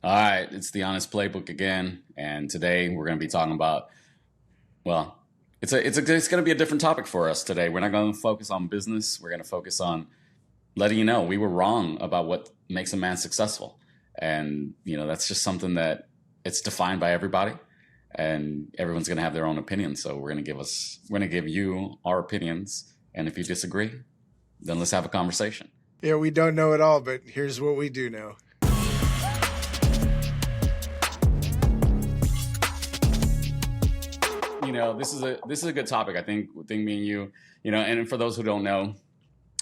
All right, it's the Honest Playbook again, and today we're going to be talking about, well, it's going to be a different topic for us today. We're not going to focus on business. We're going to focus on letting you know we were wrong about what makes a man successful, and that's just something that it's defined by everybody, and everyone's going to have their own opinion. So we're going to give you our opinions, and if you disagree, then let's have a conversation. Yeah, we don't know it all, but here's what we do know. This is a good topic. I think me and you, and for those who don't know,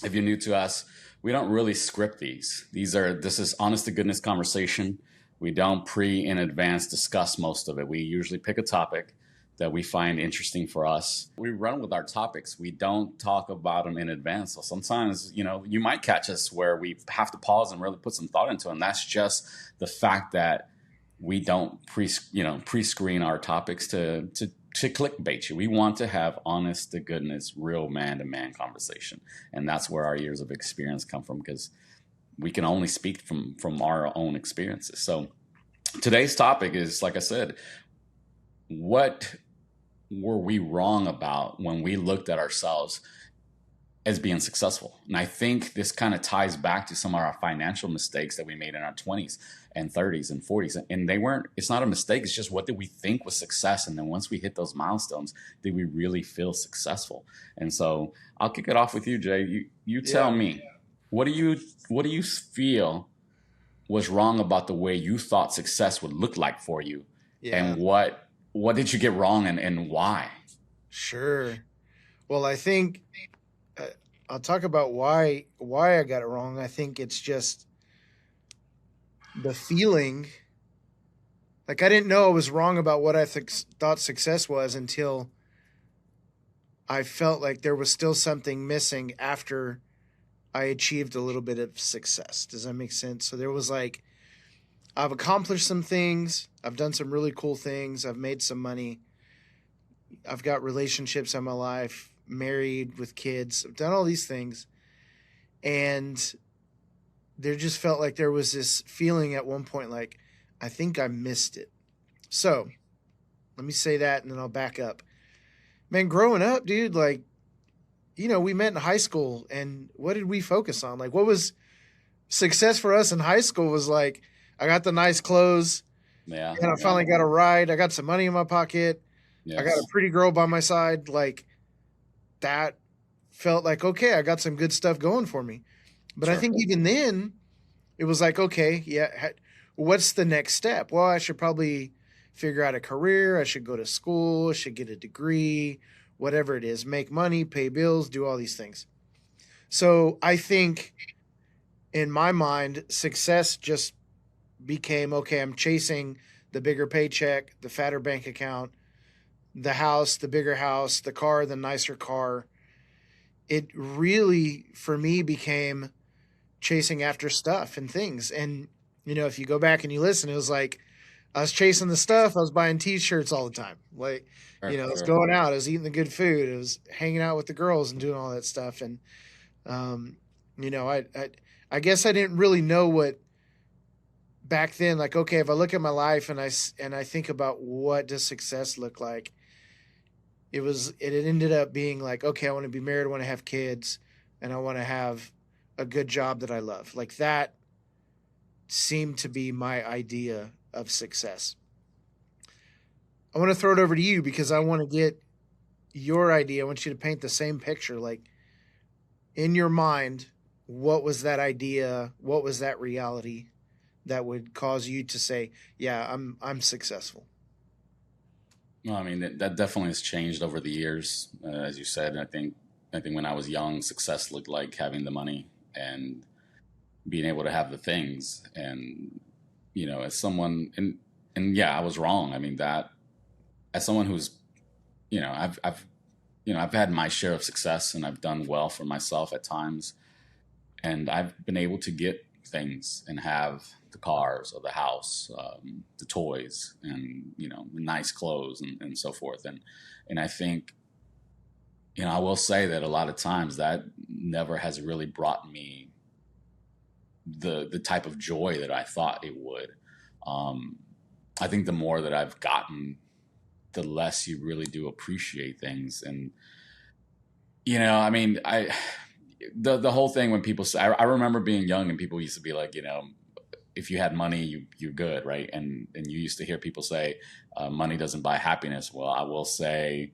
if you're new to us, we don't really script these. This is honest to goodness conversation. We don't in advance discuss most of it. We usually pick a topic that we find interesting for us. We run with our topics. We don't talk about them in advance. So sometimes, you might catch us where we have to pause and really put some thought into it. And that's just the fact that we don't pre-screen our topics to clickbait you. We want to have honest to goodness, real man to man conversation. And that's where our years of experience come from, because we can only speak from our own experiences. So today's topic is, like I said, what were we wrong about when we looked at ourselves as being successful? And I think this kind of ties back to some of our financial mistakes that we made in our 20s and 30s and 40s. And it's not a mistake. It's just, what did we think was success? And then once we hit those milestones, did we really feel successful? And so I'll kick it off with you, Jay. You tell me, what do you feel was wrong about the way you thought success would look like for you? Yeah. And what did you get wrong, and why? Sure. Well, I think I'll talk about why I got it wrong. I think it's just the feeling. Like, I didn't know I was wrong about what I thought success was until I felt like there was still something missing after I achieved a little bit of success. Does that make sense? So there was like, I've accomplished some things. I've done some really cool things. I've made some money. I've got relationships in my life, married with kids. I've done all these things. And there just felt like there was this feeling at one point, like, I think I missed it. So let me say that, and then I'll back up. Man, growing up, dude, like, we met in high school, and what did we focus on? Like, what was success for us in high school was like, I got the nice clothes. Yeah. And I finally got a ride. I got some money in my pocket. Yes. I got a pretty girl by my side. Like, that felt like, okay, I got some good stuff going for me. But Sure. I think even then it was like, okay, yeah, what's the next step? Well, I should probably figure out a career. I should go to school. I should get a degree, whatever it is, make money, pay bills, do all these things. So I think in my mind, success just became, okay, I'm chasing the bigger paycheck, the fatter bank account, the house, the bigger house, the car, the nicer car. It really, for me, became chasing after stuff and things. And, if you go back and you listen, it was like, I was chasing the stuff. I was buying t-shirts all the time. Like, I was going out, I was eating the good food. I was hanging out with the girls and doing all that stuff. And, I guess I didn't really know what back then, like, okay, if I look at my life and I think about what does success look like, it ended up being like, okay, I want to be married, I want to have kids, and I want to have a good job that I love. Like, that seemed to be my idea of success. I want to throw it over to you because I want to get your idea. I want you to paint the same picture. Like, in your mind, what was that idea? What was that reality that would cause you to say, yeah, I'm successful? Well, I mean, that definitely has changed over the years. As you said, I think when I was young, success looked like having the money and being able to have the things. And, as someone, and yeah, I was wrong. I mean, that as someone who's, I've had my share of success, and I've done well for myself at times. And I've been able to get things and have the cars or the house, the toys, and nice clothes, and so forth. And I think, I will say that a lot of times that never has really brought me the type of joy that I thought it would. Um, I think the more that I've gotten, the less you really do appreciate things. And, I mean, the whole thing when people say, I remember being young and people used to be like, if you had money, you're good, right? And you used to hear people say, money doesn't buy happiness. Well, I will say,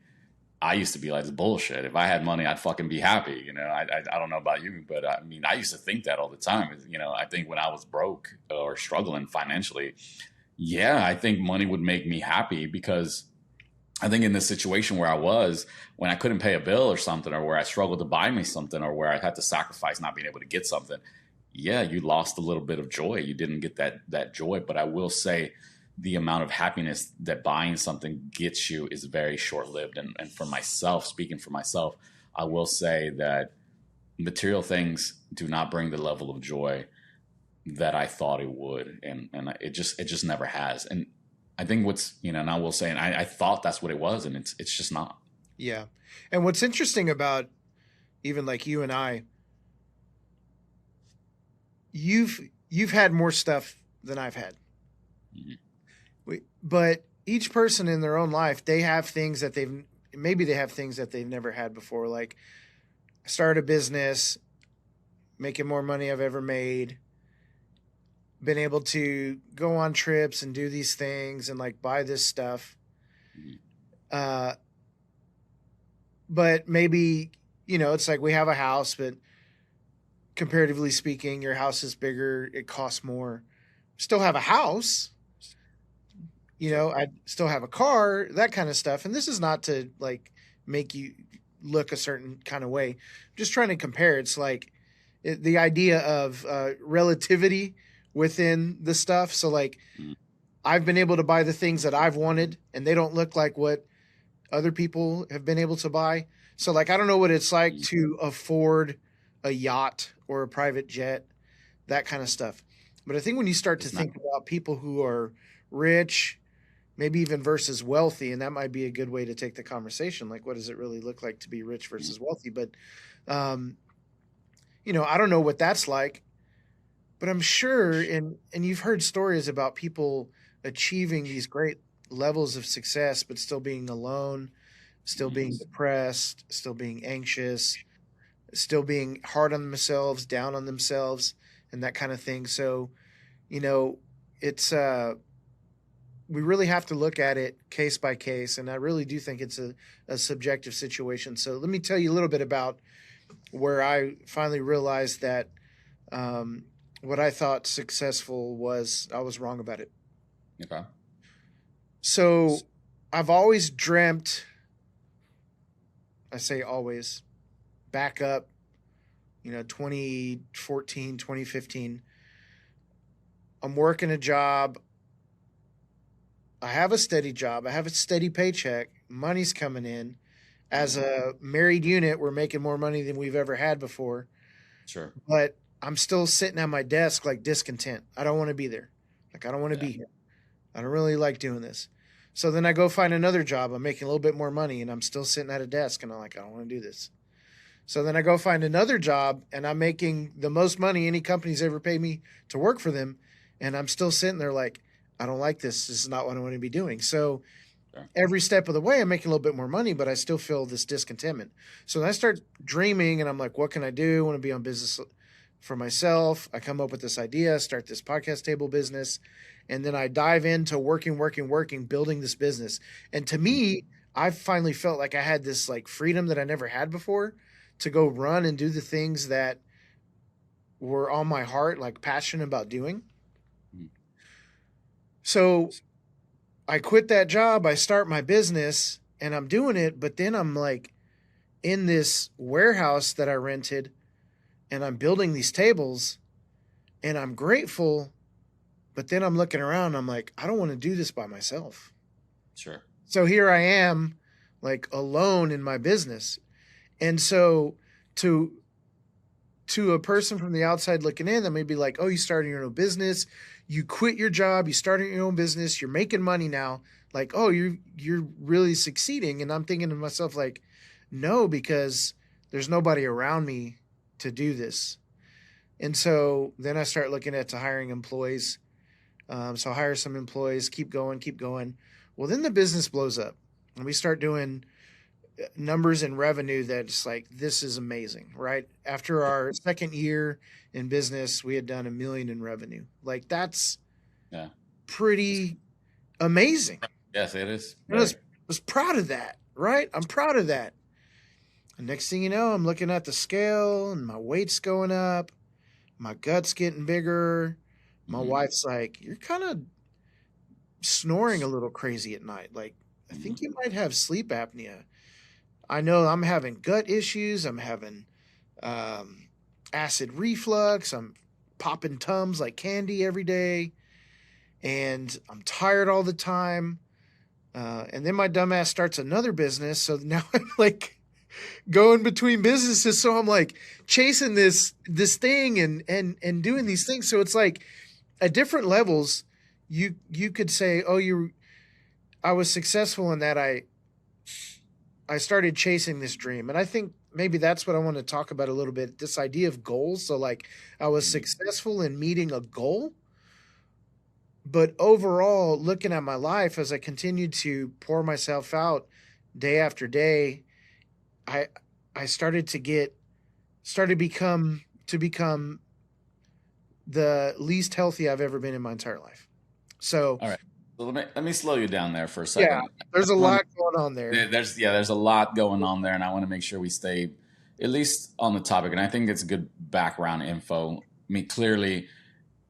I used to be like, this bullshit. If I had money, I'd fucking be happy. I don't know about you, but I mean, I used to think that all the time. I think when I was broke or struggling financially, yeah, I think money would make me happy, because I think in this situation where I was, when I couldn't pay a bill or something, or where I struggled to buy me something, or where I had to sacrifice not being able to get something, yeah, you lost a little bit of joy. You didn't get that joy. But I will say, the amount of happiness that buying something gets you is very short lived. And for myself, speaking for myself, I will say that material things do not bring the level of joy that I thought it would, and it just never has. And I think and I will say, and I thought that's what it was, and it's just not. Yeah. And what's interesting about even like you and I, you've had more stuff than I've had. Mhm. But each person in their own life, they have things that they have things that they've never had before. Like, start a business, making more money I've ever made, been able to go on trips and do these things and like buy this stuff. Mhm. Uh, but maybe, it's like we have a house, but comparatively speaking, your house is bigger, it costs more. Still have a house, Sure. I still have a car, that kind of stuff. And this is not to like make you look a certain kind of way. I'm just trying to compare. It's like the idea of relativity within the stuff. So like, Mhm. I've been able to buy the things that I've wanted, and they don't look like what other people have been able to buy. So like, I don't know what it's like Mhm. to afford a yacht or a private jet, that kind of stuff. But I think when you start to It's not. think about people who are rich, maybe even versus wealthy, and that might be a good way to take the conversation. Like, what does it really look like to be rich Mhm. versus wealthy? But, um, I don't know what that's like, but I'm sure, and you've heard stories about people achieving these great levels of success, but still being alone, still Mhm. being depressed, still being anxious, still being hard on themselves, down on themselves, and that kind of thing. So, you know, it's we really have to look at it case by case, and I really do think it's a subjective situation. So let me tell you a little bit about where I finally realized that um, what I thought successful was, I was wrong about it. Okay. So I've always dreamt, I say always, back up, 2014, 2015. I'm working a job. I have a steady job. I have a steady paycheck. Money's coming in. As Mhm. a married unit, we're making more money than we've ever had before. Sure. But I'm still sitting at my desk like discontent. I don't want to be there. Like, I don't want to Yeah. be here. I don't really like doing this. So then I go find another job. I'm making a little bit more money and I'm still sitting at a desk and I'm like, I don't want to do this. So then I go find another job and I'm making the most money any company's ever paid me to work for them. And I'm still sitting there like, I don't like this. This is not what I want to be doing. So Sure. every step of the way, I'm making a little bit more money, but I still feel this discontentment. So then I start dreaming and I'm like, what can I do? I want to be on business for myself. I come up with this idea, start this podcast table business. And then I dive into working, building this business. And to Mhm. me, I finally felt like I had this like freedom that I never had before to go run and do the things that were on my heart, like passionate about doing. Mhm. So I quit that job, I start my business and I'm doing it, but then I'm like in this warehouse that I rented and I'm building these tables and I'm grateful, but then I'm looking around, I'm like, I don't want to do this by myself. Sure. So here I am, like alone in my business. And so to a person from the outside looking in, that may be like, oh, you started your own business, you quit your job, you started your own business, you're making money now. Like, oh, you're really succeeding. And I'm thinking to myself, like, no, because there's nobody around me to do this. And so then I start looking at to hiring employees. So hire some employees, keep going, keep going. Well, then the business blows up and we start doing numbers in revenue that's like, this is amazing, right? After our second year in business, we had done 1 million in revenue. Like that's Yeah. pretty amazing. Yes, it is. I was, Very. was proud of that, right? I'm proud of that. And next thing you know, I'm looking at the scale and my weight's going up, my gut's getting bigger. My Hmm. wife's like, you're kind of snoring a little crazy at night. Like, I think you might have sleep apnea. I know I'm having gut issues. I'm having um, acid reflux. I'm popping Tums like candy every day. And I'm tired all the time. And then my dumbass starts another business. So now I'm like going between businesses. So I'm like chasing this thing and doing these things. So it's like at different levels, you could say, oh, I was successful in that I started chasing this dream. And I think maybe that's what I want to talk about a little bit, this idea of goals. So like I was successful in meeting a goal, but overall looking at my life as I continued to pour myself out day after day, I I started to become the least healthy I've ever been in my entire life. So All right. So let me slow you down there for a yeah, second. there's a I want lot going on there. there's a lot going on there, and I want to make sure we stay at least on the topic. And I think it's good background info. I mean, clearly,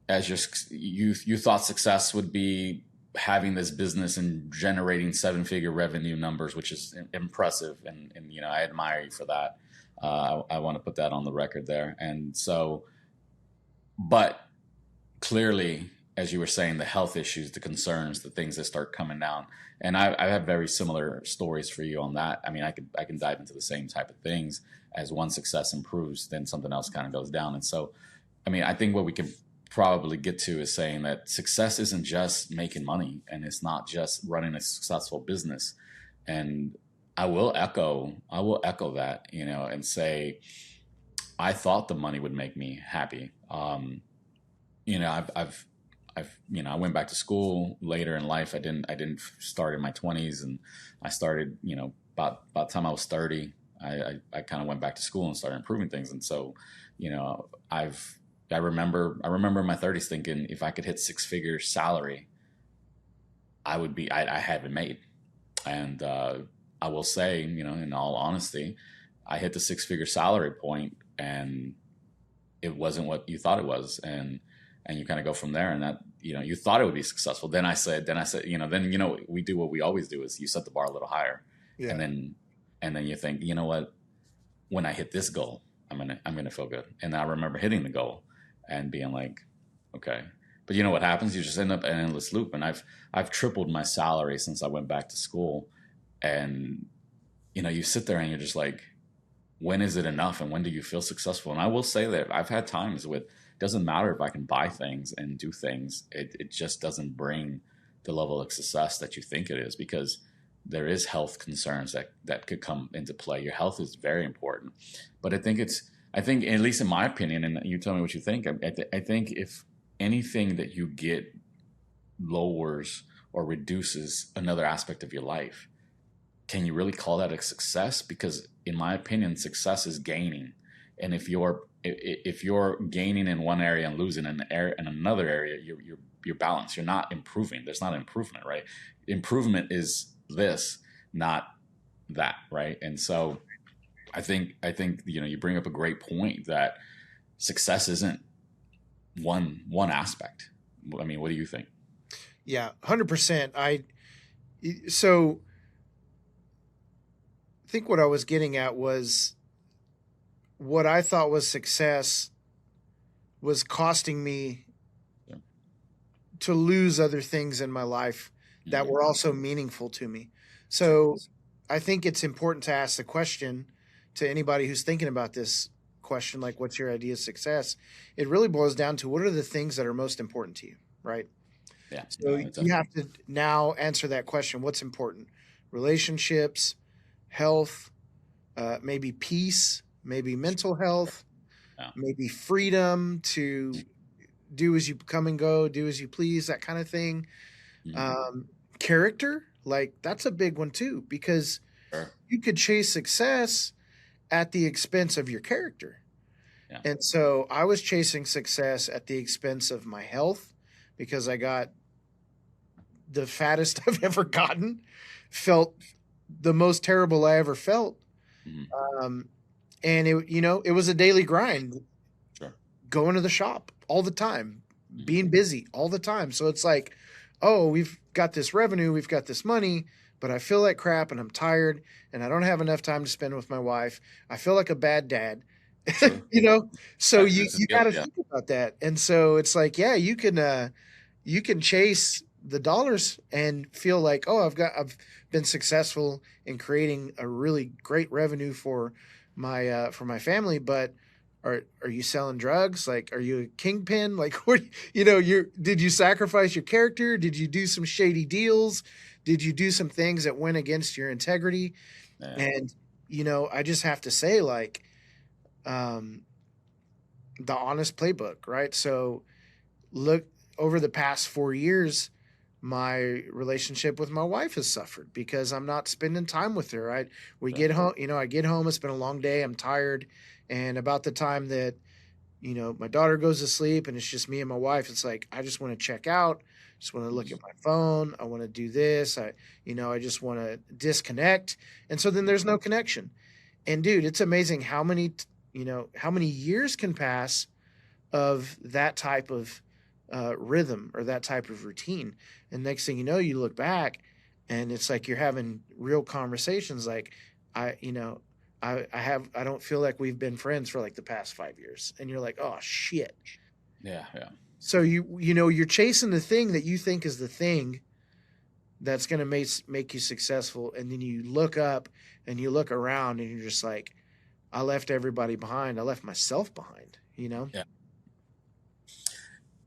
as you thought success would be having this business and generating seven-figure revenue numbers, which is impressive, and I admire you for that. I want to put that on the record there. And so, but clearly, as you were saying, the health issues, the concerns, the things that start coming down. And I have very similar stories for you on that. I mean, I can dive into the same type of things. As one success improves, then something else kind of goes down. And so, I mean, I think what we can probably get to is saying that success isn't just making money, and it's not just running a successful business. And I will echo that, and say I thought the money would make me happy. I went back to school later in life. I didn't start in my 20s, and I started, about the time I was 30, I kind of went back to school and started improving things. And so, you know, I remember in my 30s thinking if I could hit six-figure salary, I have it made. And I will say, in all honesty, I hit the six-figure salary point, and it wasn't what you thought it was. And you kind of go from there, and that, you thought it would be successful. Then I said, we do what we always do, is you set the bar a little higher. Yeah. And then you think, you know what, when I hit this goal, I'm gonna feel good. And I remember hitting the goal and being like, okay. But you know what happens? You just end up in an endless loop. And I've tripled my salary since I went back to school. And you sit there and you're just like, when is it enough, and when do you feel successful? And I will say that I've had times with, doesn't matter if I can buy things and do things, it just doesn't bring the level of success that you think it is, because there is health concerns that could come into play. Your health is very important. But I think, at least in my opinion, and you tell me what you think, I think if anything that you get lowers or reduces another aspect of your life, can you really call that a success? Because in my opinion, success is gaining. And if you're gaining in one area and losing in another area, you're balanced. You're not improving. There's not improvement, right? Improvement is this, not that, right? And so I think you bring up a great point that success isn't one aspect. I mean, what do you think? Yeah, 100%. So I think what I was getting at was what I thought was success was costing me Yeah. to lose other things in my life that Mhm. were also meaningful to me. So I think it's important to ask the question to anybody who's thinking about this question, like, what's your idea of success? It really boils down to what are the things that are most important to you, right? Yeah, So no, it's you have to now answer that question. What's important? Relationships, health, maybe peace, maybe mental health, yeah, maybe freedom to do as you come and go, do as you please, that kind of thing. Mhm. Um, Character, like that's a big one too, because Sure. you could chase success at the expense of your character. Yeah. And so I was chasing success at the expense of my health because I got the fattest I've ever gotten, felt the most terrible I ever felt. Mhm. Um, and it was a daily grind, Sure. going to the shop all the time, Mhm. being busy all the time. So it's like, oh, we've got this revenue, we've got this money, but I feel like crap and I'm tired and I don't have enough time to spend with my wife. I feel like a bad dad. Sure. you know, so Right. you There's a you got guilt. to Yeah. think about that. And so it's like, yeah, you can chase the dollars and feel like, oh, I've been successful in creating a really great revenue for my family, but are you selling drugs? Like, are you a kingpin? Like, what, you did you sacrifice your character? Did you do some shady deals? Did you do some things that went against your integrity? Yeah. And I just have to say, like, um, the Honest Playbook, right? So look, over the past 4 years, my relationship with my wife has suffered because I'm not spending time with her. We Sure. get home, I get home, it's been a long day, I'm tired, and about the time that my daughter goes to sleep and it's just me and my wife, it's like I just want to check out, just want to look Mhm. at my phone, I want to do this, I just want to disconnect, and so then there's no connection. And dude, it's amazing how many years can pass of that type of rhythm or that type of routine. And next thing you know, you look back and it's like you're having real conversations like, I, you know, I don't feel like we've been friends for like the past 5 years. And you're like, oh shit. Yeah. Yeah. So you're chasing the thing that you think is the thing that's going to make you successful. And then you look up and you look around and you're just like, I left everybody behind. I left myself behind. Yeah.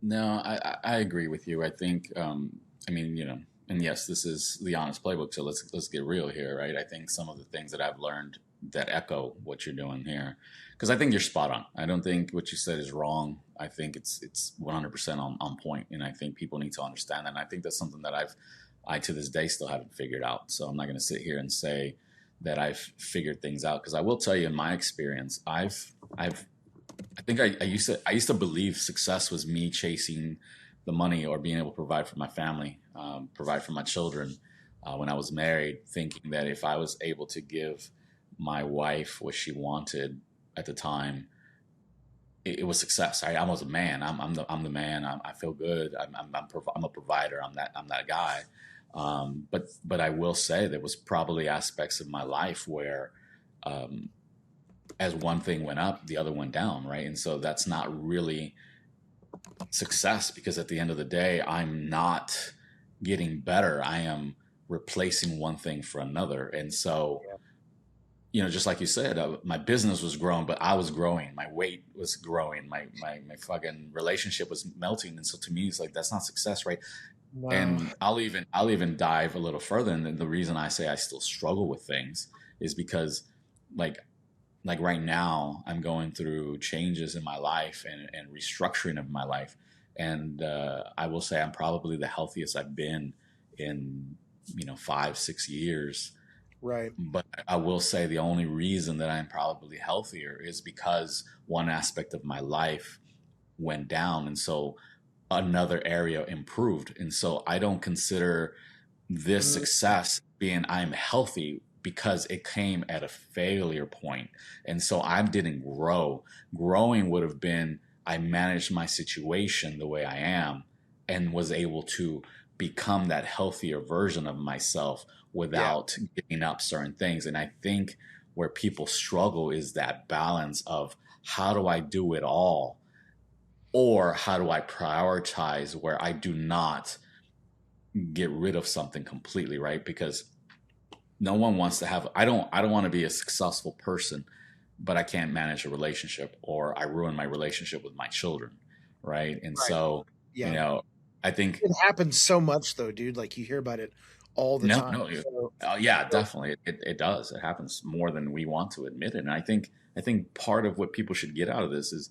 No, I agree with you. I think, I mean, and yes, this is the Honest Playbook, so let's get real here, right? I think some of the things that I've learned that echo what you're doing here, because I think you're spot on. I don't think what you said is wrong. I think it's 100% on point, and I think people need to understand that. And I think that's something that I to this day still haven't figured out. So I'm not going to sit here and say that I've figured things out, because I will tell you, in my experience, I've I think I used to believe success was me chasing the money or being able to provide for my family, provide for my children. When I was married, thinking that if I was able to give my wife what she wanted at the time, it was success. I was a man. I'm the man. I feel good. I'm a provider. I'm that guy. But I will say there was probably aspects of my life where um, as one thing went up, the other went down, right? And so that's not really success, because at the end of the day, I'm not getting better. I am replacing one thing for another. And so, just like you said, my business was growing, but I was growing. My weight was growing. My fucking relationship was melting. And so to me, it's like, that's not success, right? No. And I'll even dive a little further. And the reason I say I still struggle with things is because, like, right now I'm going through changes in my life and restructuring of my life. And I will say I'm probably the healthiest I've been in 5-6 years. Right. But I will say the only reason that I'm probably healthier is because one aspect of my life went down, and so another area improved. And so I don't consider this Mm, success being I'm healthy, because it came at a failure point. And so I didn't grow. Growing would have been I managed my situation the way I am and was able to become that healthier version of myself yeah. without giving up certain things. And I think where people struggle is that balance of, how do I do it all? Or how do I prioritize where I do not get rid of something completely, right? Because no one wants to have, I don't want to be a successful person, but I can't manage a relationship, or I ruin my relationship with my children, right? And Right. so, you Yeah. know, I think, It happens so much though, dude. Like you hear about it all the no, time. no, So, yeah, so definitely, it does. It happens more than we want to admit it. And I think part of what people should get out of this is,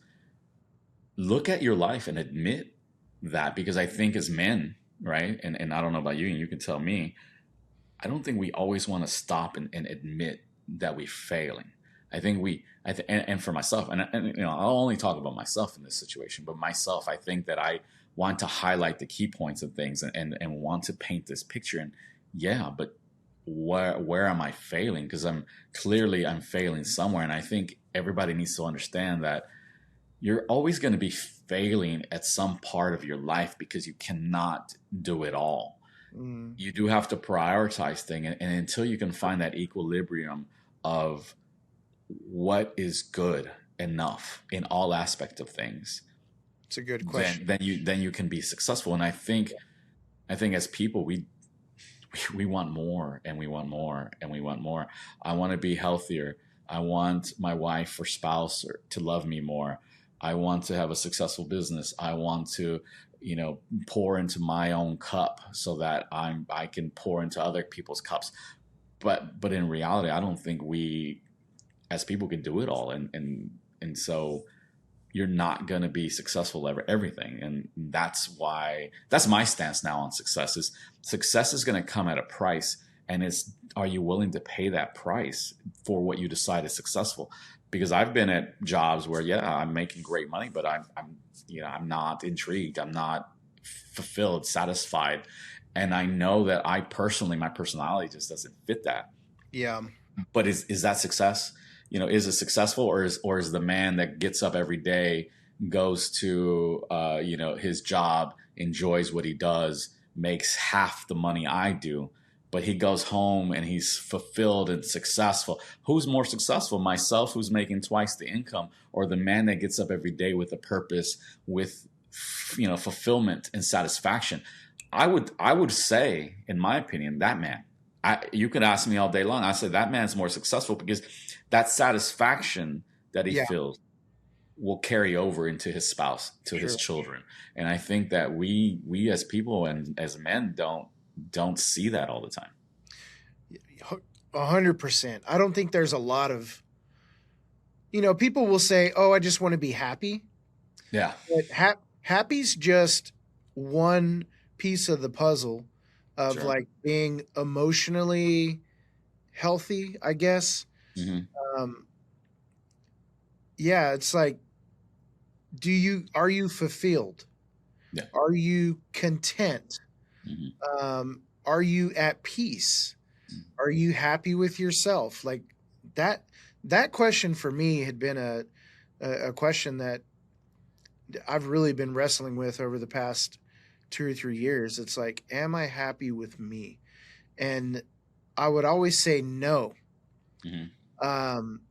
look at your life and admit that, because I think as men, right? And I don't know about you, and you can tell me, I don't think we always want to stop and admit that we're failing. I think and for myself, and you know, I'll only talk about myself in this situation, but myself, I think that I want to highlight the key points of things and want to paint this picture. And yeah, but where am I failing? Because I'm failing somewhere. And I think everybody needs to understand that you're always going to be failing at some part of your life because you cannot do it all. Mm, You do have to prioritize things, and until you can find that equilibrium of what is good enough in all aspects of things, it's a good then question. you can be successful. And I think as people, we want more, and we want more, and we want more. I want to be healthier. I want my wife or spouse to love me more. I want to have a successful business. I want to, pour into my own cup so that I can pour into other people's cups. But in reality, I don't think we as people can do it all. And so you're not going to be successful ever everything. And that's my stance now on success. Is success is going to come at a price, and it's, are you willing to pay that price for what you decide is successful? Because I've been at jobs where, yeah, I'm making great money, but I'm not intrigued, I'm not fulfilled, satisfied. And I know that my personality just doesn't fit that. Yeah, But is that success? Is it successful, or is the man that gets up every day, goes to his job, enjoys what he does, makes half the money I do, but he goes home and he's fulfilled and successful? Who's more successful, myself, who's making twice the income, or the man that gets up every day with a purpose, with fulfillment and satisfaction? I would say, in my opinion, that man. You could ask me all day long. I say that man's more successful, because that satisfaction that he yeah, feels will carry over into his spouse, to his sure. children. And I think that we as people and as men don't see that all the time. 100%. I don't think there's a lot of, people will say, "Oh, I just want to be happy," Yeah. but happy's just one piece of the puzzle of Sure. like being emotionally healthy, I guess. Hmm. Um, yeah, it's like, are you fulfilled? Yeah. Are you content? Hmm. Are you at peace? Are you happy with yourself? Like that that question for me had been a question that I've really been wrestling with over the past 2 or 3 years. It's like, am I happy with me? And I would always say no. Hmm. Um,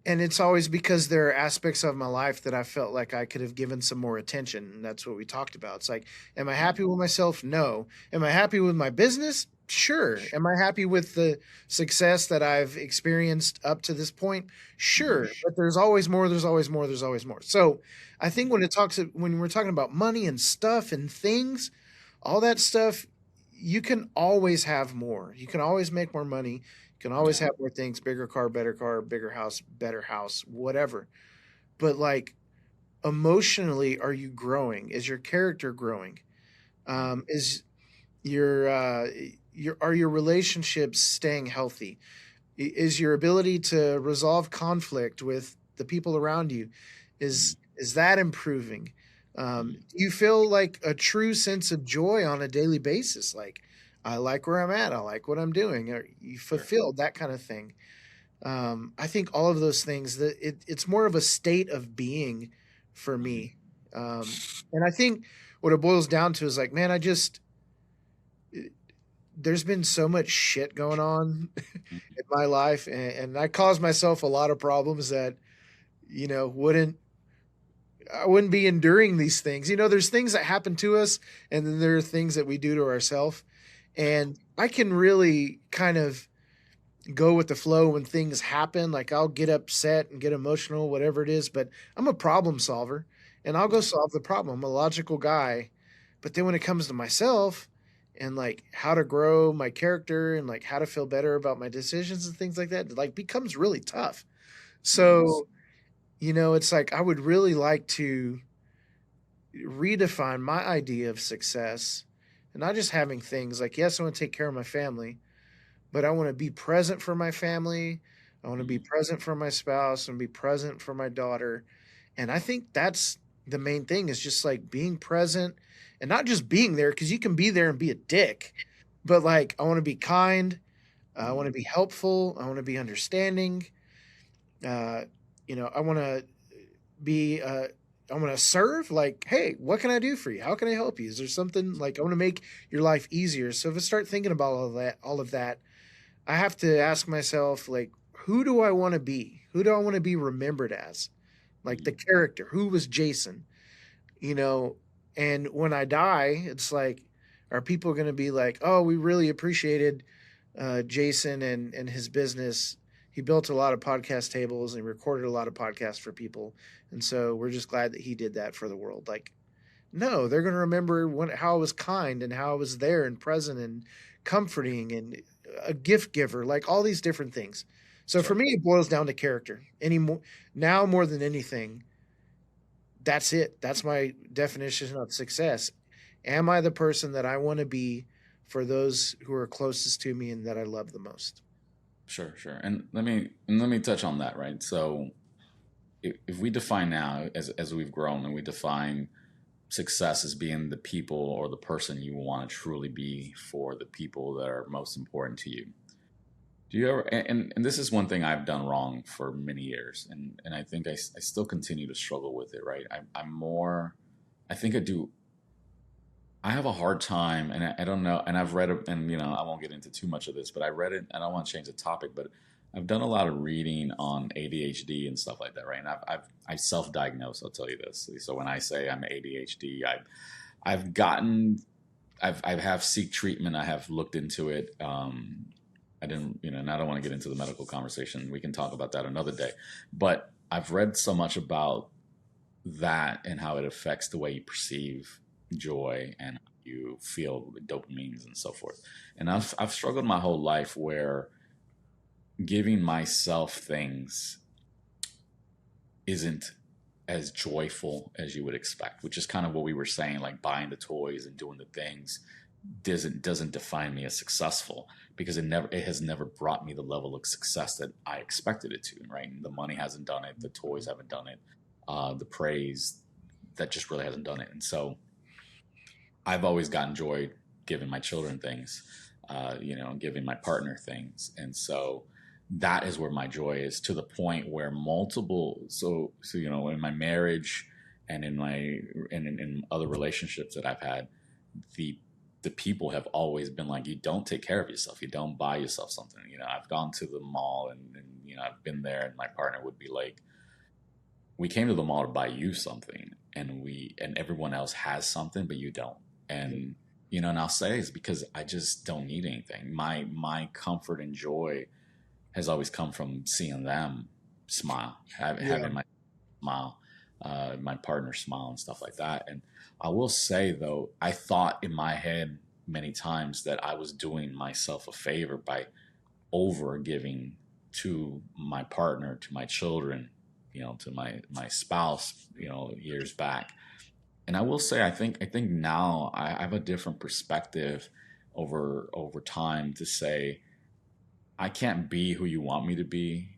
and it's always because there are aspects of my life that I felt like I could have given some more attention. And that's what we talked about. It's like, am I happy with myself? No. Am I happy with my business? Sure. Am I happy with the success that I've experienced up to this point? Hmm. Sure. But there's always more. There's always more. There's always more. So I think when we're talking about money and stuff and things, all that stuff, you can always have more. You can always make more money. You can always Yeah. have more things, bigger car, bigger house, better house, whatever. But like emotionally, are you growing? Is your character growing? Is your are your relationships staying healthy? Is your ability to resolve conflict with the people around you, is that improving? Hmm. Do you feel like a true sense of joy on a daily basis? Like, I like where I'm at. I like what I'm doing. Are you Sure. fulfilled? That kind of thing. I think all of those things, that it's more of a state of being for Hmm. me. And I think what it boils down to is like, man, there's been so much shit going on in my life, and I caused myself a lot of problems that, wouldn't I wouldn't be enduring these things. There's things that happen to us, and then there are things that we do to ourselves. And I can really kind of go with the flow when things happen. Like, I'll get upset and get emotional, whatever it is, but I'm a problem solver, and I'll go Yeah. solve the problem. I'm a logical guy. But then when it comes to myself and like how to grow my character and like how to feel better about my decisions and things like that, like becomes really tough. Hmm. So, It's like I would really like to redefine my idea of success and not just having things like, yes, I want to take care of my family, but I want to be present for my family. I want to be Mm, present for my spouse and be present for my daughter. And I think that's the main thing is just like being present and not just being there because you can be there and be a dick, but like I want to be kind. I want to mm, be helpful. I want to be understanding. Uh, I want to be I want to serve. Like, hey, what can I do for you? How can I help you? Is there something like I want to make your life easier? So if I start thinking about all of that, I have to ask myself, like, who do I want to be? Who do I want to be remembered as? Like the mm. character. Who was Jason? You know, and when I die, it's like, are people going to be like, oh, we really appreciated Jason and his business. He built a lot of podcast tables and he recorded a lot of podcasts for people. And so we're just glad that he did that for the world. Like, no, they're going to remember how I was kind and how I was there and present and comforting and a gift giver, like all these different things. So for Sure. me, it boils down to character. Now more than anything, that's it. That's my definition of success. Am I the person that I want to be for those who are closest to me and that I love the most? Sure, sure. And let me touch on that, right? So if we define now as we've grown and we define success as being the people or the person you want to truly be for the people that are most important to you. Do you ever and this is one thing I've done wrong for many years and I think I still continue to struggle with it, right? I'm more I think I have a hard time, and I don't know. And I've read it, and I won't get into too much of this, but I read it. And I don't want to change the topic, but I've done a lot of reading on ADHD and stuff like that, right? And I self-diagnosed. I'll tell you this. So when I say I'm ADHD, I've gotten I have seek treatment. I have looked into it. I didn't, and I don't want to get into the medical conversation. We can talk about that another day. But I've read so much about that and how it affects the way you perceive joy and you feel dopamines and so forth. And I've struggled my whole life where giving myself things isn't as joyful as you would expect, which is kind of what we were saying, like buying the toys and doing the things doesn't define me as successful because it has never brought me the level of success that I expected it to, right? The money hasn't done it, the toys haven't done it, the praise that just really hasn't done it. And so I've always gotten joy giving my children things, giving my partner things. And so that is where my joy is, to the point where in my marriage and in other relationships that I've had, the the people have always been like, you don't take care of yourself, you don't buy yourself something. I've gone to the mall and I've been there, and my partner would be like, we came to the mall to buy you something, and everyone else has something but you don't. And and I'll say it's because I just don't need anything. My comfort and joy has always come from seeing them smile, Yeah. having my smile, my partner smile and stuff like that. And I will say though, I thought in my head many times that I was doing myself a favor by over giving to my partner, to my children, to my spouse, years back. And I will say, I think now I have a different perspective over time to say I can't be who you want me to be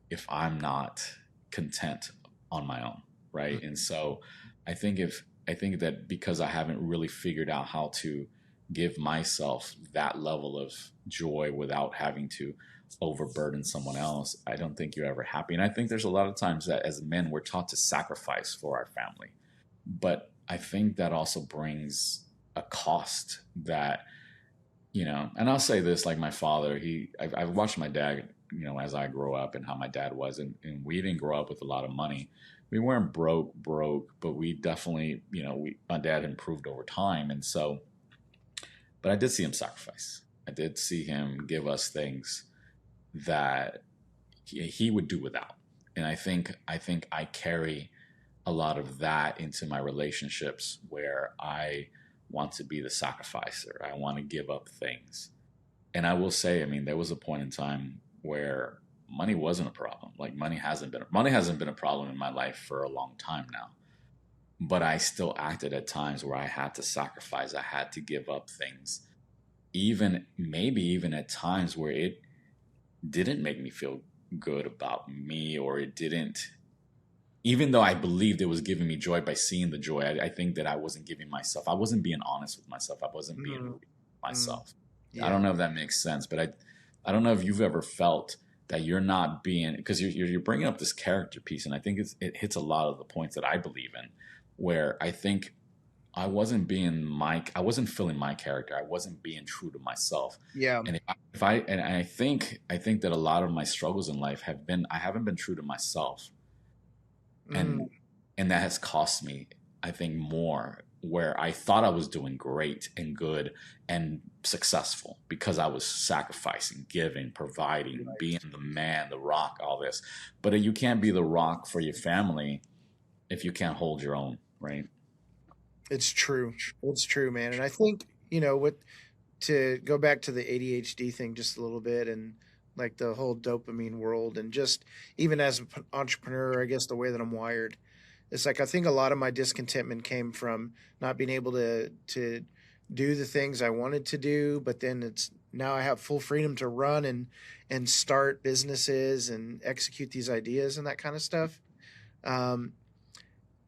if I'm not content on my own, right? And so I think that because I haven't really figured out how to give myself that level of joy without having to overburden someone else, I don't think you're ever happy. And I think there's a lot of times that as men we're taught to sacrifice for our family. But I think that also brings a cost that and I'll say this, like my father, I've watched my dad, as I grow up and how my dad was, and we didn't grow up with a lot of money. We weren't broke, but we definitely, my dad improved over time. And so, but I did see him sacrifice. I did see him give us things that he would do without. And I think I carry a lot of that into my relationships where I want to be the sacrificer. I want to give up things. And I will say, I mean, there was a point in time where money wasn't a problem. Like money hasn't been a problem in my life for a long time now. But I still acted at times where I had to sacrifice, I had to give up things, even maybe even at times where it didn't make me feel good about me, or it didn't, even though I believed it was giving me joy by seeing the joy. I think that I wasn't being honest with myself. I wasn't being real Mm, with mm, myself. I yeah. don't know if that makes sense, but I don't know if you've ever felt that you're not being, because you're bringing up this character piece, and I think it hits a lot of the points that I believe in, where I think I wasn't filling my character. I wasn't being true to myself. Yeah. And and I think that a lot of my struggles in life I haven't been true to myself. Mm, And that has cost me, I think, more, where I thought I was doing great and good and successful because I was sacrificing, giving, providing, right. being the man, the rock, all this. But you can't be the rock for your family if you can't hold your own, right? It's true. It's true, man. And I think, what to go back to the ADHD thing just a little bit, and like the whole dopamine world, and just even as an entrepreneur, I guess the way that I'm wired, it's like I think a lot of my discontentment came from not being able to do the things I wanted to do, but then it's now I have full freedom to run and start businesses and execute these ideas and that kind of stuff. Um,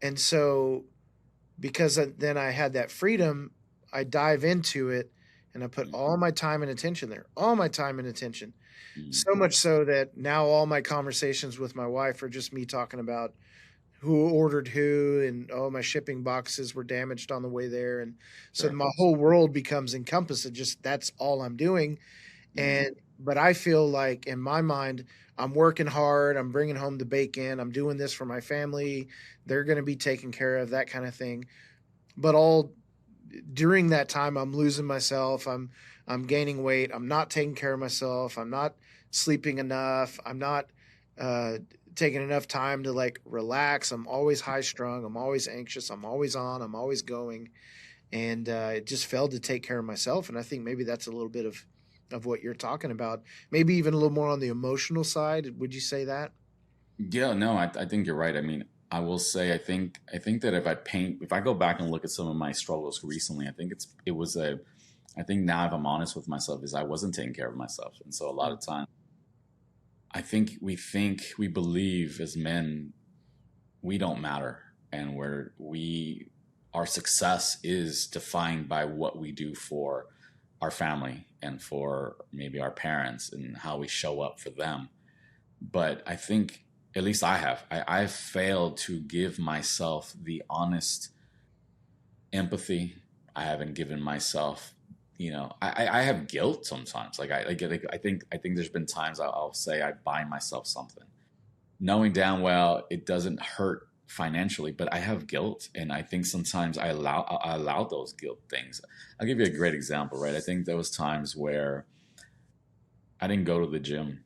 and so because then I had that freedom, I dive into it and I put all my time and attention there, all my time and attention. Mm-hmm. So much so that now all my conversations with my wife are just me talking about who ordered who, and oh, my shipping boxes were damaged on the way there. And so Sure. my whole world becomes encompassed. It just, that's all I'm doing. Mm-hmm. But I feel like in my mind, I'm working hard. I'm bringing home the bacon. I'm doing this for my family. They're going to be taken care of, that kind of thing. But all during that time, I'm losing myself. I'm gaining weight. I'm not taking care of myself. I'm not sleeping enough. I'm not uh, taking enough time to like relax. I'm always high strung. I'm always anxious. I'm always on. I'm always going, and it just failed to take care of myself. And I think maybe that's a little bit of what you're talking about. Maybe even a little more on the emotional side. Would you say that? Yeah, no, I think you're right. I mean, I will say I think that if I go back and look at some of my struggles recently, I think now, if I'm honest with myself, is I wasn't taking care of myself. And so a lot Mm, of time think we believe as men we don't matter, and our success is defined by what we do for our family and for maybe our parents and how we show up for them. But I think, at least I've failed to give myself the honest empathy. I haven't given myself, I have guilt sometimes. I think there's been times I'll say I buy myself something, knowing damn well it doesn't hurt financially, but I have guilt, and I think sometimes I allow those guilt things. I'll give you a great example, right? I think there was times where I didn't go to the gym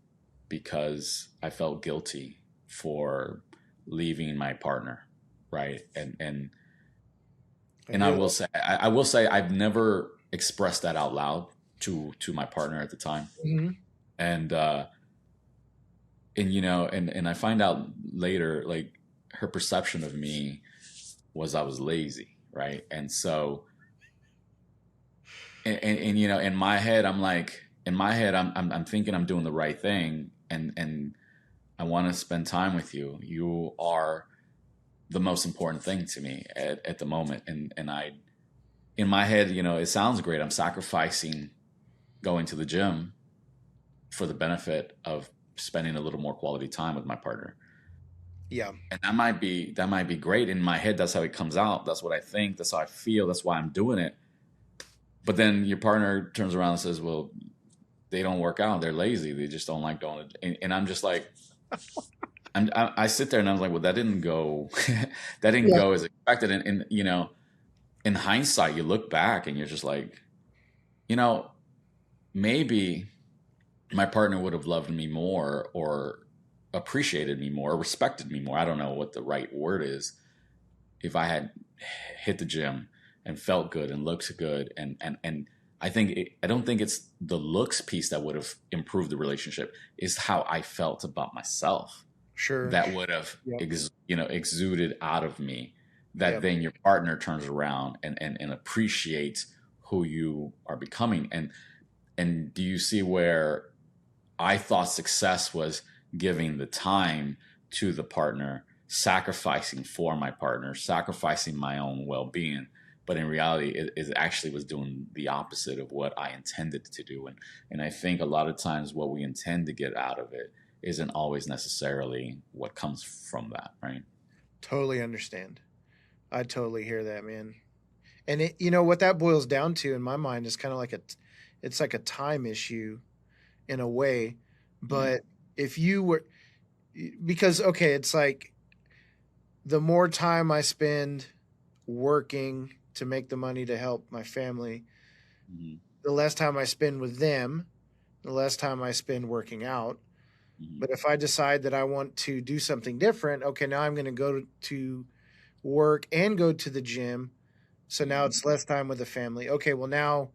because I felt guilty for leaving my partner, right? I And hear that. I will say I've never expressed that out loud to my partner at the time, Hmm. and and I find out later, like, her perception of me was I was lazy, right? And so and in my head I'm thinking I'm doing the right thing, and I want to spend time with you. You are the most important thing to me at the moment. And I, in my head, it sounds great. I'm sacrificing going to the gym for the benefit of spending a little more quality time with my partner. Yeah. And that might be great. In my head, that's how it comes out. That's what I think. That's how I feel. That's why I'm doing it. But then your partner turns around and says, well, they don't work out. They're lazy. They just don't like going. And I'm just like, I sit there and I'm like, well, that didn't go, that didn't Yeah. go as expected. And in hindsight, you look back and you're just like, you know, maybe my partner would have loved me more, or appreciated me more, or respected me more. I don't know what the right word is. If I had hit the gym and felt good and looked good, and I don't think it's the looks piece that would have improved the relationship. Is how I felt about myself Sure. that would have Yep. exuded out of me, that Yep. then your partner turns around and appreciates who you are becoming. And do you see where I thought success was giving the time to the partner, sacrificing for my partner, sacrificing my own well-being, but in reality it actually was doing the opposite of what I intended to do. And I think a lot of times what we intend to get out of it isn't always necessarily what comes from that, right? Totally understand. I totally hear that, man. And what that boils down to in my mind is kind of like it's like a time issue in a way. Mm-hmm. But if you were, because okay, it's like the more time I spend working to make the money to help my family, Mm-hmm. the less time I spend with them, the less time I spend working out. Mm-hmm. But if I decide that I want to do something different, okay, now I'm going to go to work and go to the gym. So now Mm-hmm. it's less time with the family. Okay, well now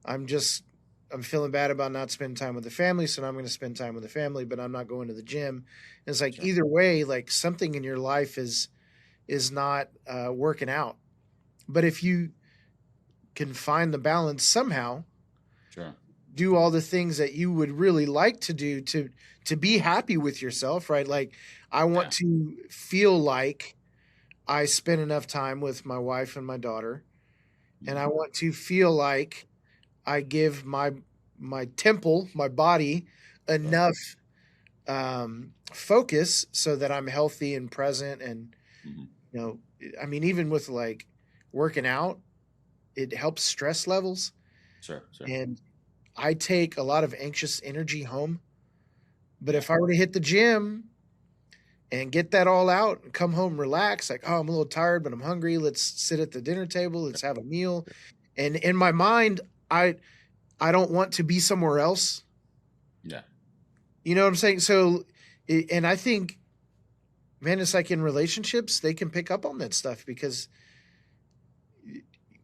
I'm just I'm feeling bad about not spending time with the family, so now I'm going to spend time with the family, but I'm not going to the gym. And it's like Sure. either way, like something in your life is not working out. But if you can find the balance somehow, Sure. do all the things that you would really like to do to be happy with yourself, right? Like I want Yeah. to feel like I spend enough time with my wife and my daughter, and I Mm-hmm. want to feel like I give my temple, my body, Sure. enough focus so that I'm healthy and present. And Mm-hmm. you know, I mean, even with like working out, it helps stress levels. Sure. Sure. And I take a lot of anxious energy home. But Yeah. if I were to hit the gym and get that all out and come home relax, like, oh, I'm a little tired, but I'm hungry. Let's sit at the dinner table. Let's have a meal. And in my mind, I I don't want to be somewhere else. Yeah. You know what I'm saying? So, and I think, man, it's like in relationships, they can pick up on that stuff because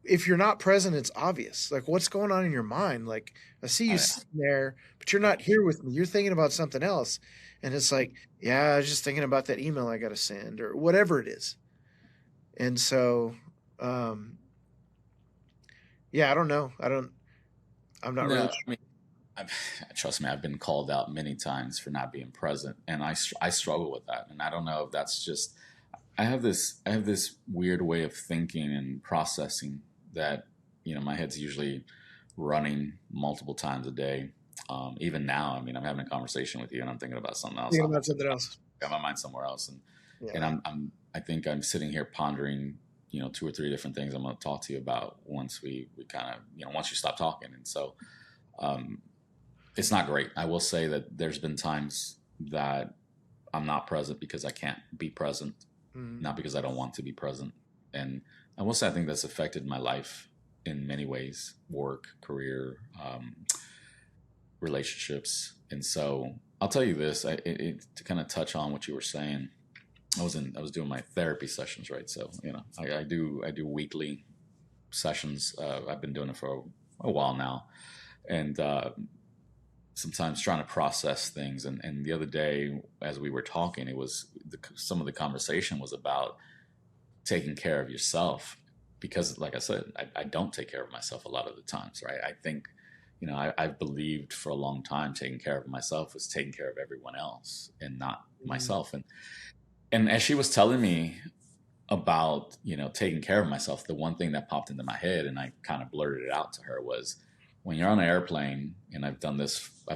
if you're not present, it's obvious. Like, what's going on in your mind? Like, I see Oh, you yeah. sitting there, but you're Yeah. not here with me. You're thinking about something else. And it's like, yeah, I was just thinking about that email I got to send or whatever it is. And so, um, yeah, I don't know. I'm not really No, I mean, I've, trust me, I've been called out many times for not being present, and I struggle with that. And I don't know if that's just I have this weird way of thinking and processing that my head's usually running multiple times a day. Even now, I mean, I'm having a conversation with you, and I'm thinking about something else. thinking I'm about something else. got my mind somewhere else, and Yeah. I think I'm sitting here pondering, two or three different things I'm going to talk to you about once we kind of, once you stop talking. And so, um, it's not great. I will say that there's been times that I'm not present because I can't be present, Mm. not because I don't want to be present. And I will say I think that's affected my life in many ways: work, career, relationships. And so I'll tell you this: to kind of touch on what you were saying. I was doing my therapy sessions, right? So I do weekly sessions. I've been doing it for a while now, and sometimes trying to process things. And the other day, as we were talking, some of the conversation was about taking care of yourself, because, like I said, I don't take care of myself a lot of the times, right? I think, I've believed for a long time taking care of myself was taking care of everyone else and not Mm. myself. And as she was telling me about, taking care of myself, the one thing that popped into my head, and I kind of blurted it out to her, was when you're on an airplane, and I've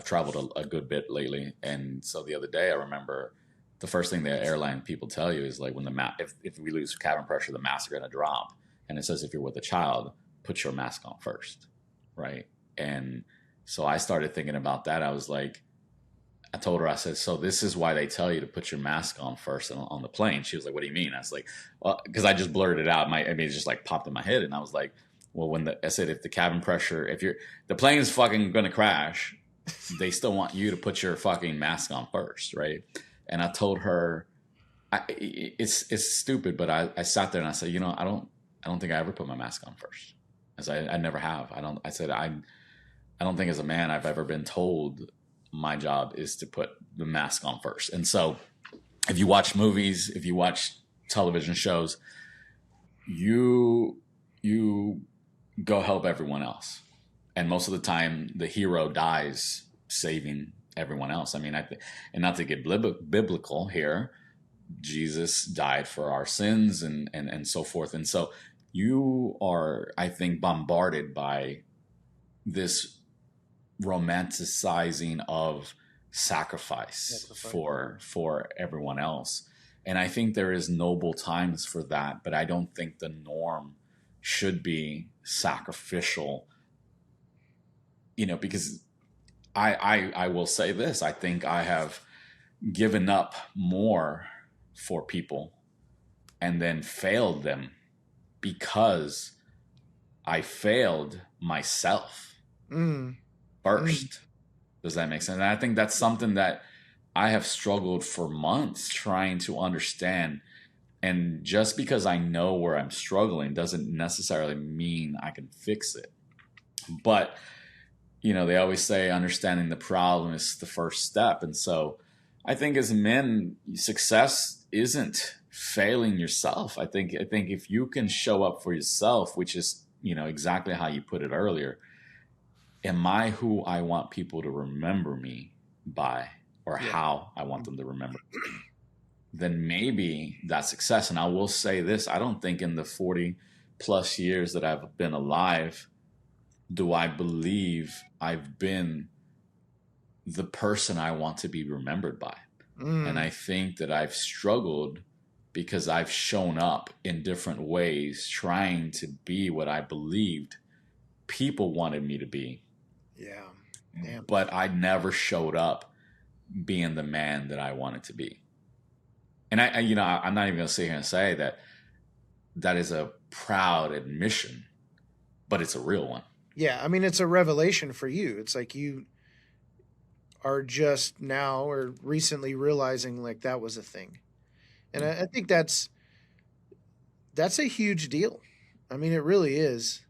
traveled a good bit lately. And so the other day I remember the first thing the airline people tell you is like, when if we lose cabin pressure, the masks are going to drop. And it says, if you're with a child, put your mask on first. Right. And so I started thinking about that. I was like, I told her, I said, so this is why they tell you to put your mask on first on the plane. She was like, what do you mean? I was like, well, because I just blurted it out. It just like popped in my head. And I was like, well, I said, if the cabin pressure, the plane's fucking going to crash, they still want you to put your fucking mask on first. Right. And I told her, it's stupid, but I sat there and I said, I don't think I ever put my mask on first. As I never have. I said, I don't think as a man I've ever been told my job is to put the mask on first. And so if you watch movies, if you watch television shows, you go help everyone else. And most of the time the hero dies saving everyone else. I mean, and not to get biblical here, Jesus died for our sins and so forth. And so you are, I think, bombarded by this romanticizing of sacrifice for everyone else. And I think there is noble times for that, but I don't think the norm should be sacrificial, because I will say this. I think I have given up more for people and then failed them because I failed myself first. Does that make sense? And I think that's something that I have struggled for months trying to understand. And just because I know where I'm struggling doesn't necessarily mean I can fix it. But, they always say understanding the problem is the first step. And so I think as men, success isn't failing yourself. I think if you can show up for yourself, which is, exactly how you put it earlier, am I who I want people to remember me by, or how I want them to remember me? Then maybe that's success. And I will say this, I don't think in the 40 plus years that I've been alive, do I believe I've been the person I want to be remembered by. And I think that I've struggled because I've shown up in different ways trying to be what I believed people wanted me to be. Yeah. Damn. But I never showed up being the man that I wanted to be. And I'm not even going to sit here and say that is a proud admission, but it's a real one. Yeah. I mean, it's a revelation for you. It's like you are just now or recently realizing like that was a thing. And I think that's a huge deal. I mean, it really is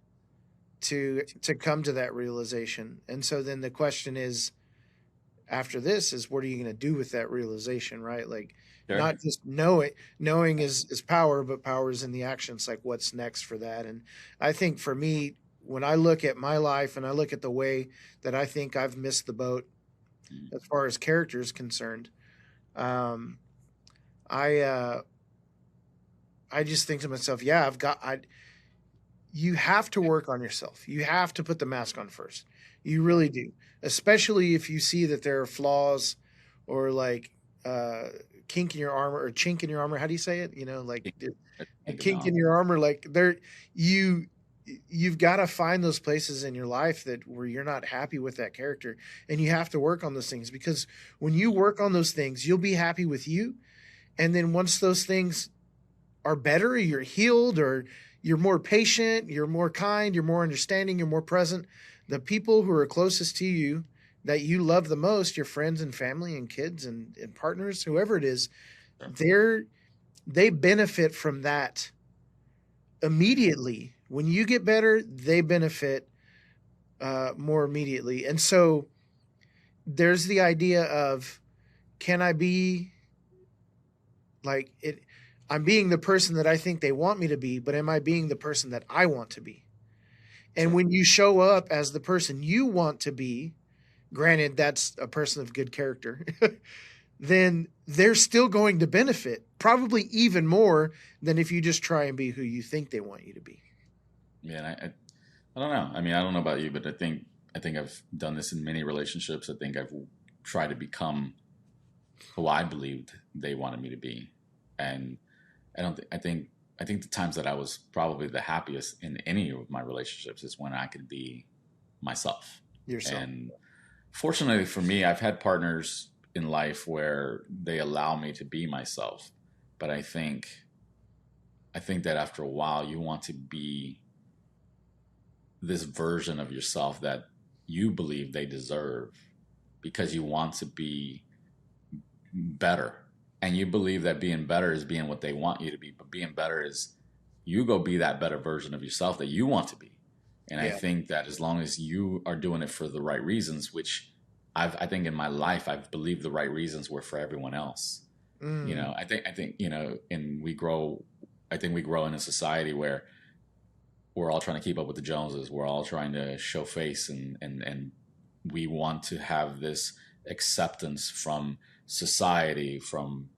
to come to that realization. And so then the question is, after this is, what are you going to do with that realization, right? Like, sure. Not just knowing is power, but power is in the actions. Like, what's next for that? And I think for me, when I look at my life and I look at the way that I think I've missed the boat as far as character is concerned, I just think to myself, yeah, you have to work on yourself. You have to put the mask on first. You really do. Especially if you see that there are flaws or like kink in your armor or chink in your armor. How do you say it? Like a kink in your armor. Like you've got to find those places in your life where you're not happy with that character, and you have to work on those things, because when you work on those things, you'll be happy with you. And then once those things are better, you're healed, or you're more patient, you're more kind, you're more understanding, you're more present. The people who are closest to you that you love the most, your friends and family and kids and partners, whoever it is, they benefit from that immediately. When you get better, they benefit more immediately. And so there's the idea of, can I be like it? I'm being the person that I think they want me to be, but am I being the person that I want to be? And when you show up as the person you want to be, granted that's a person of good character, then they're still going to benefit, probably even more than if you just try and be who you think they want you to be. Yeah, I don't know. I mean, I don't know about you, but I think I've done this in many relationships. I think I've tried to become who I believed they wanted me to be, and I think the times that I was probably the happiest in any of my relationships is when I could be myself. Yourself. And fortunately for me, I've had partners in life where they allow me to be myself. But I think that after a while, you want to be this version of yourself that you believe they deserve, because you want to be better. And you believe that being better is being what they want you to be. But being better is you go be that better version of yourself that you want to be. And I Yeah. think that as long as you are doing it for the right reasons, which I think in my life, I've believed the right reasons were for everyone else. Mm, I think, and I think we grow in a society where we're all trying to keep up with the Joneses. We're all trying to show face, and we want to have this acceptance from society, from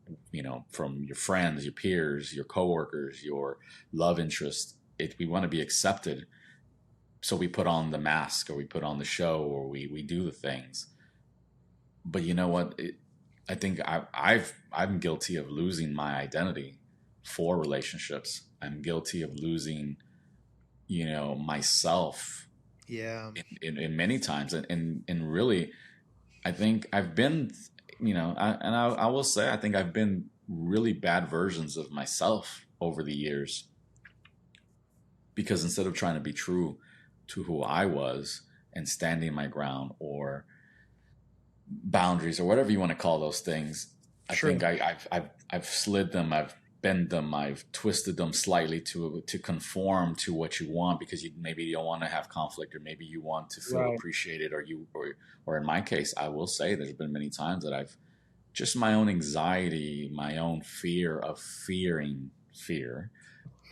from your friends, your peers, your coworkers, your love interest. We want to be accepted, so we put on the mask, or we put on the show, or we do the things. But you know what? I think I'm guilty of losing my identity for relationships. I'm guilty of losing myself yeah. in many times, and really, I think I've been, I will say, I think I've been really bad versions of myself over the years, because instead of trying to be true to who I was and standing my ground, or boundaries, or whatever you want to call those things, I Sure. think I've slid them, I've bent them, I've twisted them slightly to conform to what you want, because maybe you don't want to have conflict, or maybe you want to feel Right. appreciated, or in my case, I will say there's been many times that I've just my own anxiety, my own fear of fearing fear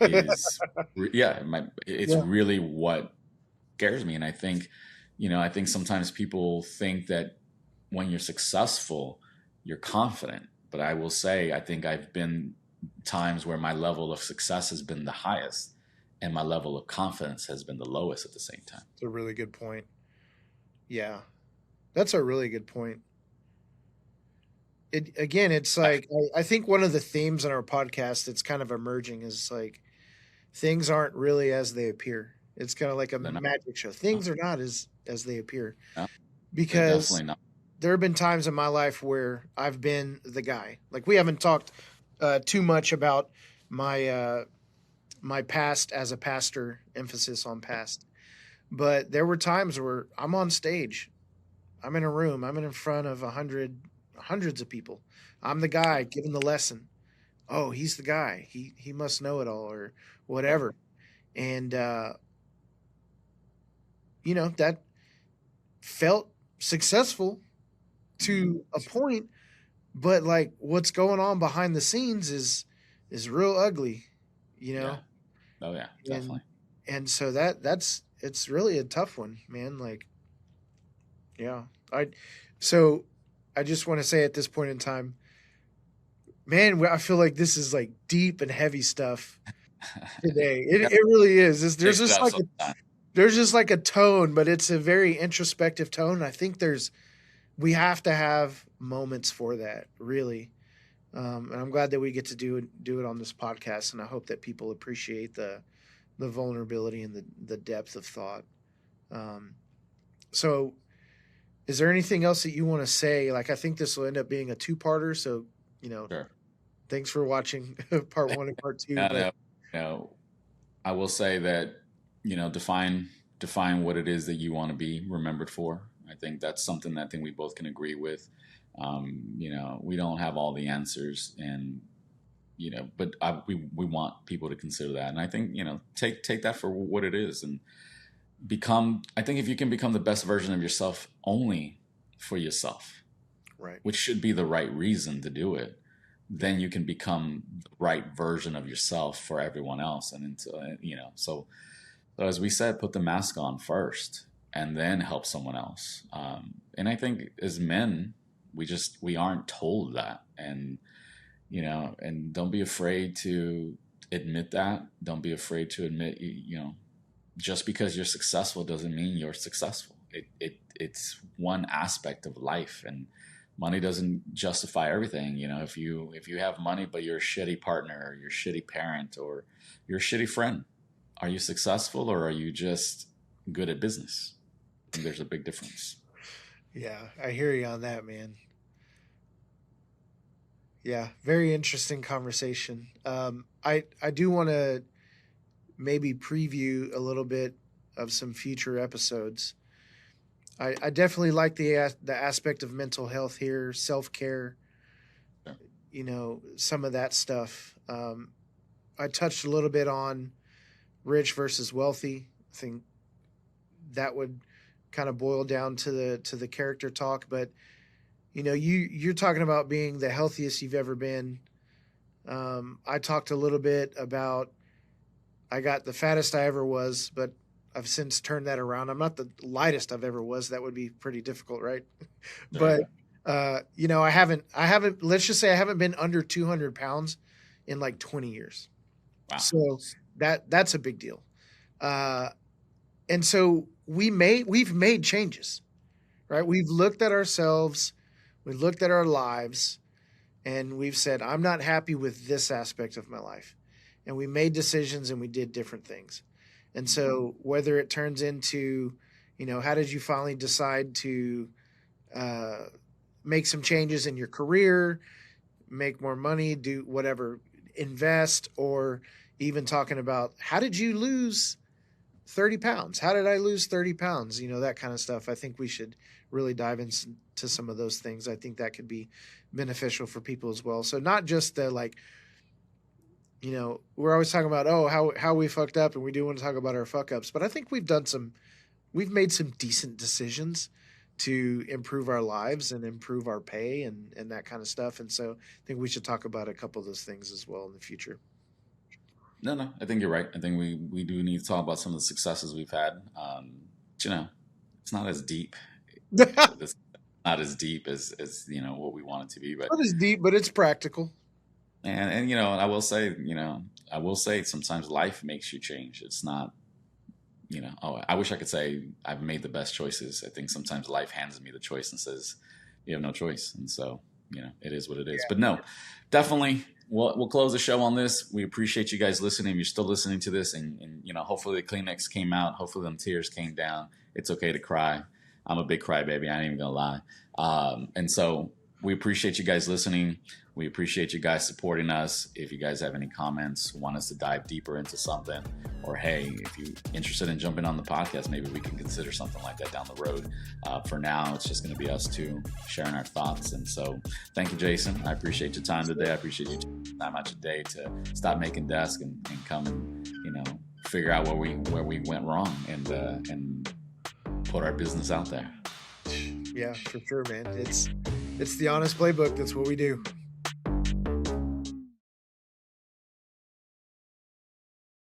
is yeah, it's Yeah. really what scares me. And I think sometimes people think that when you're successful, you're confident. But I will say, I think I've been times where my level of success has been the highest, and my level of confidence has been the lowest at the same time. It's a really good point. Yeah. That's a really good point. It again, it's like I think one of the themes in our podcast that's kind of emerging is like things aren't really as they appear. It's kind of like a They're not. magic show. No, Things are not as they appear no, they're because definitely not. there have been times in my life where I've been the guy. Like we haven't talked too much about my my past as a pastor, emphasis on past. But there were times where I'm on stage, I'm in a room, I'm in front of hundreds of people. I'm the guy giving the lesson. Oh, he's the guy. He must know it all or Yeah. whatever. And that felt successful Mhm. to a point, but like what's going on behind the scenes is real ugly, you Yeah. know? Oh yeah, And definitely. so that's it's really a tough one, man. Like, yeah. I so I just want to say at this point in time, man, I feel like this is like deep and heavy stuff today. We got It really is. to mix it up sometimes. There's just like a tone, but it's a very introspective tone. I think we have to have moments for that, really. And I'm glad that we get to do it on this podcast, and I hope that people appreciate the vulnerability and the depth of thought. Um, so, is there anything else that you want to say? Like, I think this will end up being a two-parter. So, you know, Sure. thanks for watching part one and part two. No, But no. I will say that define what it is that you want to be remembered for. I think that's something that I think we both can agree with. We don't have all the answers, and but we want people to consider that, and I think take that for what it is, and become. I think if you can become the best version of yourself only for yourself, right, which should be the right reason to do it, then you can become the right version of yourself for everyone else. And until, so as we said, put the mask on first and then help someone else. And I think as men, we aren't told that. And don't be afraid to admit that. Don't be afraid to admit, just because you're successful doesn't mean you're successful. It's one aspect of life, and money doesn't justify everything. If you have money but you're a shitty partner, or you're a shitty parent, or you're a shitty friend, are you successful, or are you just good at business? I think there's a big difference. yeah, I hear you on that, man. Yeah, very interesting conversation. I do want to maybe preview a little bit of some future episodes. I definitely like the aspect of mental health here, self care, Sure. some of that stuff. I touched a little bit on rich versus wealthy. I think that would kind of boil down to the character talk. But you're talking about being the healthiest you've ever been. I talked a little bit about I got the fattest I ever was, but I've since turned that around. I'm not the lightest I've ever was. That would be pretty difficult, right? Sure. But I haven't. Let's just say I haven't been under 200 pounds in like 20 years. Wow. So that's a big deal. Uh, and so we've made changes, right? We've looked at ourselves, we looked at our lives, and we've said, I'm not happy with this aspect of my life. And we made decisions and we did different things. And so whether it turns into, how did you finally decide to uh, make some changes in your career, make more money, do whatever, invest, or even talking about how did you lose 30 pounds? How did I lose 30 pounds? That kind of stuff. I think we should really dive into some of those things. I think that could be beneficial for people as well. So not just the like, we're always talking about, how we fucked up, and we do want to talk about our fuck ups, but I think we've made some decent decisions to improve our lives and improve our pay and that kind of stuff. And so I think we should talk about a couple of those things as well in the future. No, I think you're right. I think we do need to talk about some of the successes we've had. It's not as deep. Not It's not as deep as what we want it to be. But as deep, but it's practical. and I will say sometimes life makes you change. It's not I wish I could say I've made the best choices. I think sometimes life hands me the choice and says you have no choice, and so it is what it is. Yeah. But no, definitely. We'll close the show on this. We appreciate you guys listening. If you're still listening to this, and hopefully the Kleenex came out. Hopefully them tears came down. It's okay to cry. I'm a big crybaby. I ain't even gonna lie. And so we appreciate you guys listening. We appreciate you guys supporting us. If you guys have any comments, want us to dive deeper into something, or hey, if you're interested in jumping on the podcast, maybe we can consider something like that down the road. For now, it's just going to be us two sharing our thoughts. And so thank you, Jason. I appreciate your time today. I appreciate you taking time out your day to stop making desk and come, figure out where we went wrong and put our business out there. Yeah, for sure, man. It's the Honest Playbook. That's what we do.